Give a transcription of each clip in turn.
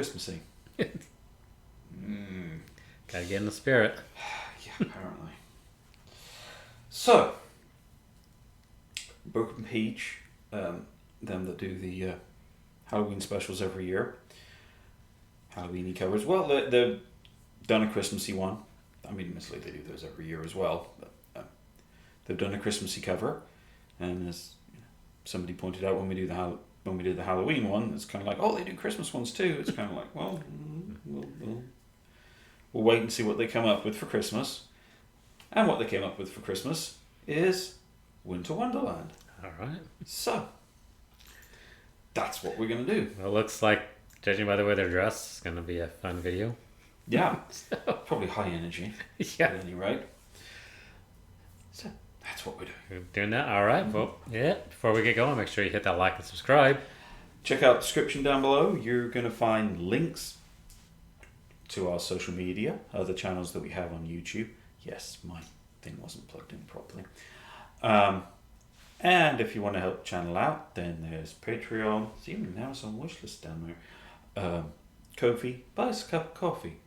Christmassy. Gotta get in the spirit. Yeah, apparently. So, Broken Peach, them that do the Halloween specials every year, Halloween-y covers. Well, they've done a Christmassy one. I mean, admittedly, they do those every year as well. But they've done a Christmassy cover, and as somebody pointed out, when we do the Halloween one, it's kind of like, oh, they do Christmas ones too. It's kind of like, well, we'll wait and see what they come up with for Christmas. And what they came up with for Christmas is Winter Wonderland. All right. So, that's what we're going to do. Well, it looks like, judging by the way they're dressed, it's going to be a fun video. Yeah. Probably high energy. Yeah. At any rate. So, that's what we're doing. We're doing that? All right. Well, yeah. Before we get going, make sure you hit that like and subscribe. Check out the description down below. You're going to find links to our social media, other channels that we have on YouTube. Yes, my thing wasn't plugged in properly. And if you want to help the channel out, then there's Patreon. It's even now it's on wishlist down there. Ko-fi, buy us a cup of coffee.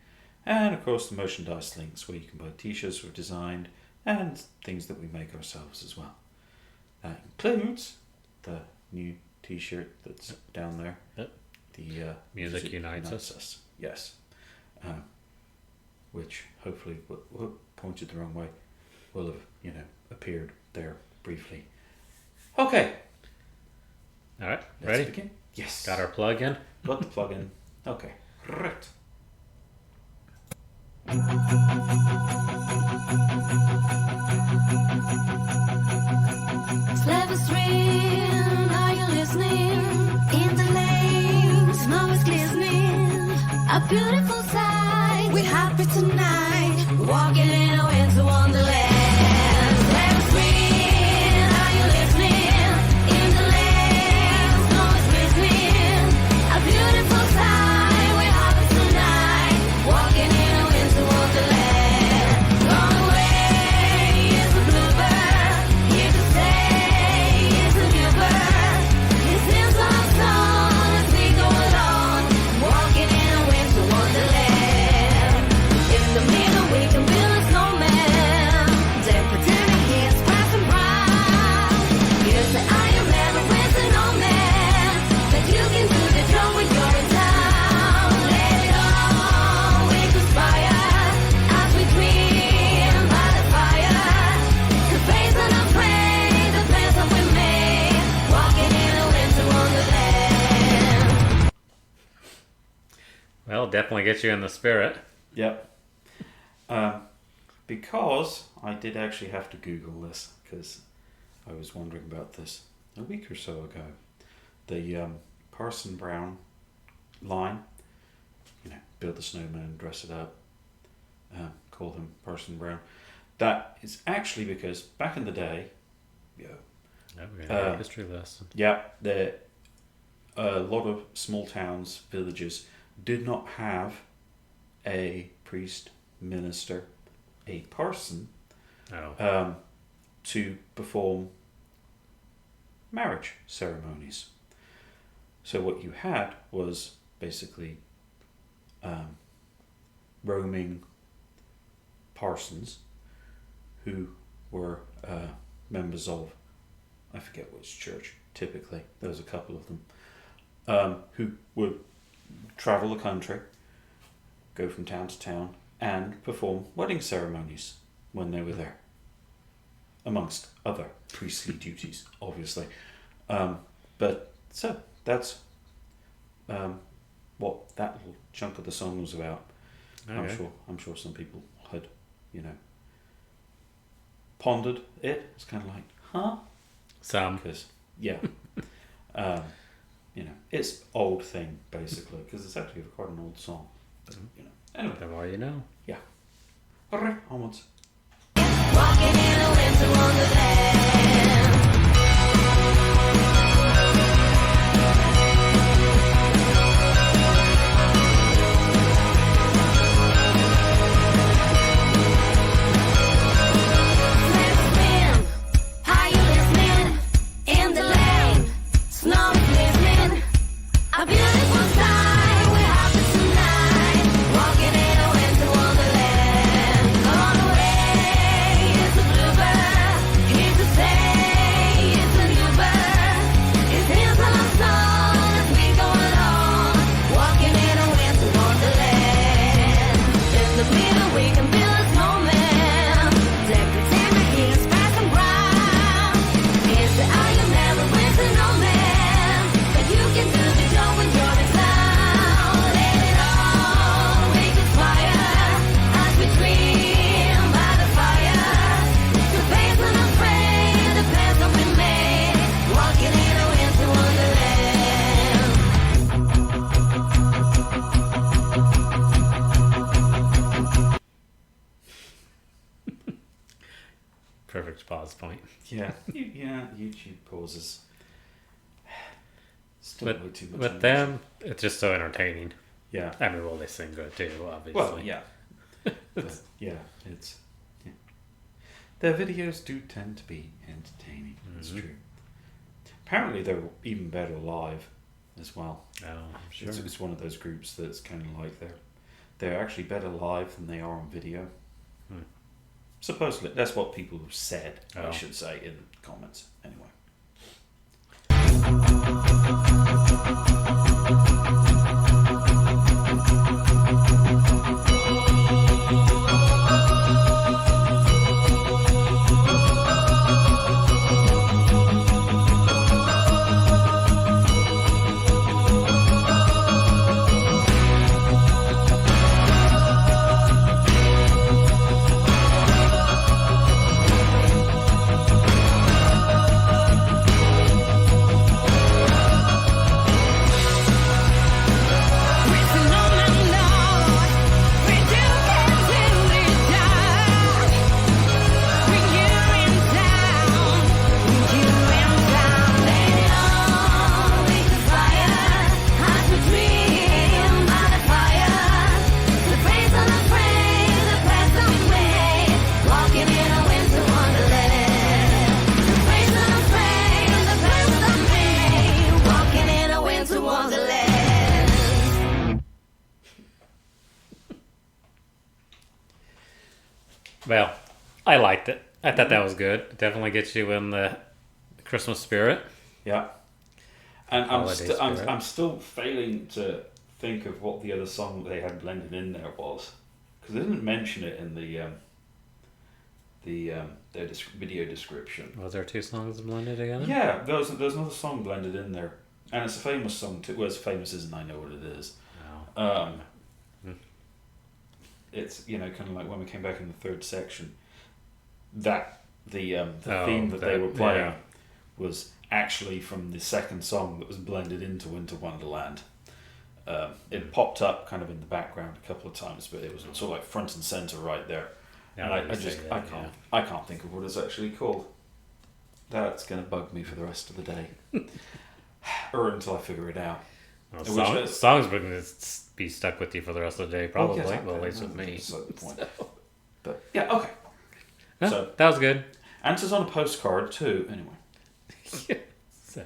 And of course the merchandise links where you can buy t-shirts we've designed and things that we make ourselves as well. That includes the new t-shirt that's down there. Yep. The Music Unites Us. Yes. Which hopefully, pointed the wrong way, will have, appeared there briefly. Okay. All right. Let's Ready? begin. Yes. Got our plug in? Got the plug in. Okay. Right. Sleigh ring, are you listening? In the lane, snow is glistening. A beautiful sight. We're happy tonight, walking in a winter wonderland. Sleigh ring, are you listening? In the lane, snow is glistening. A beautiful sight. We're happy tonight, walking in a winter wonderland. Gone away is the bluebird. Here to stay is the new bird. He sings our song as we go along, walking in a winter wonderland. In the middle we can build a snowman, then pretending he's passing by. Here's the Iron Man, a winter snowman, that you can do the job when you're in town. Let it all we conspire as we dream by the fire. To face unafraid the plans that we made, walking in a winter wonderland. Well, definitely get you in the spirit. Yep. Because I did actually have to Google this because I was wondering about this a week or so ago. The Parson Brown line, build the snowman, dress it up, call him Parson Brown. That is actually because back in the day, Oh, we're gonna have a history lesson. yeah, a lot of small towns, villages did not have a priest, minister, a parson Oh. to perform marriage ceremonies. So what you had was basically roaming parsons who were members of, I forget which church, typically, there was a couple of them, who would travel the country, go from town to town, and perform wedding ceremonies when they were there, amongst other priestly duties, obviously. But so that's what that little chunk of the song was about. Okay. I'm sure some people had, pondered it. It's kind of like, huh? Some. Because it's old thing basically because it's actually quite an old song. But, anyway, The more you know. yeah. All right, onwards. Walking in a winter wonderland. Listening, are you listening? In the lane, snow is glistening. A beautiful sight, we're happy Perfect pause point. Yeah, yeah. YouTube pauses. Still But way too much. with them, it's just so entertaining. Yeah. I mean, well, they sing good too, obviously. Well, yeah. But, yeah, it's. Yeah. Their videos do tend to be entertaining. That's true. Apparently, they're even better live as well. Oh, I'm sure. It's one of those groups that's kind of like they're actually better live than they are on video. Supposedly, that's what people have said. I Oh. should say in the comments. Anyway. Well, I liked it. I thought that was good. It definitely gets you in the Christmas spirit. Yeah. And Holiday spirit. I'm still failing to think of what the other song they had blended in there was, because they didn't mention it in their video description. Was there 2 songs blended together? Yeah, there's another song blended in there, and it's a famous song too. Well, as famous as I know what it is. Oh. It's kind of like when we came back in the third section. That the Oh, theme that they were playing yeah. was actually from the second song that was blended into Winter Wonderland. It popped up kind of in the background a couple of times, but it was sort of like front and center right there. Yeah, And I see that, I can't think of what it's actually called. That's going to bug me for the rest of the day, or until I figure it out. Well, songs are going to be stuck with you for the rest of the day, probably. Yes, Well, at least with me. That's the point. But yeah, okay. Huh, So that was good. answers on a postcard too. Anyway, So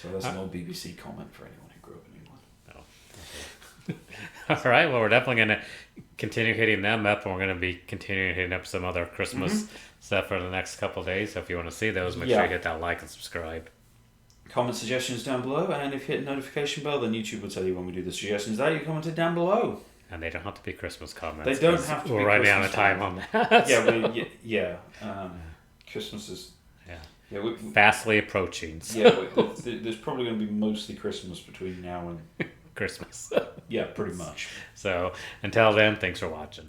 that's an old BBC comment for anyone who grew up in England. all right, well, we're definitely going to continue hitting them up, and we're going to be continuing hitting up some other Christmas stuff for the next couple of days. So if you want to see those, make sure you hit that like and subscribe. Comment suggestions down below, and if you hit the notification bell, then YouTube will tell you when we do the suggestions that you commented down below. And they don't have to be Christmas comments. They don't 'cause have to be we're running out of Christmas time on that. Yeah, Christmas is we, fastly approaching. So. there's probably going to be mostly Christmas between now and Christmas. yeah, pretty much. So until then, thanks for watching.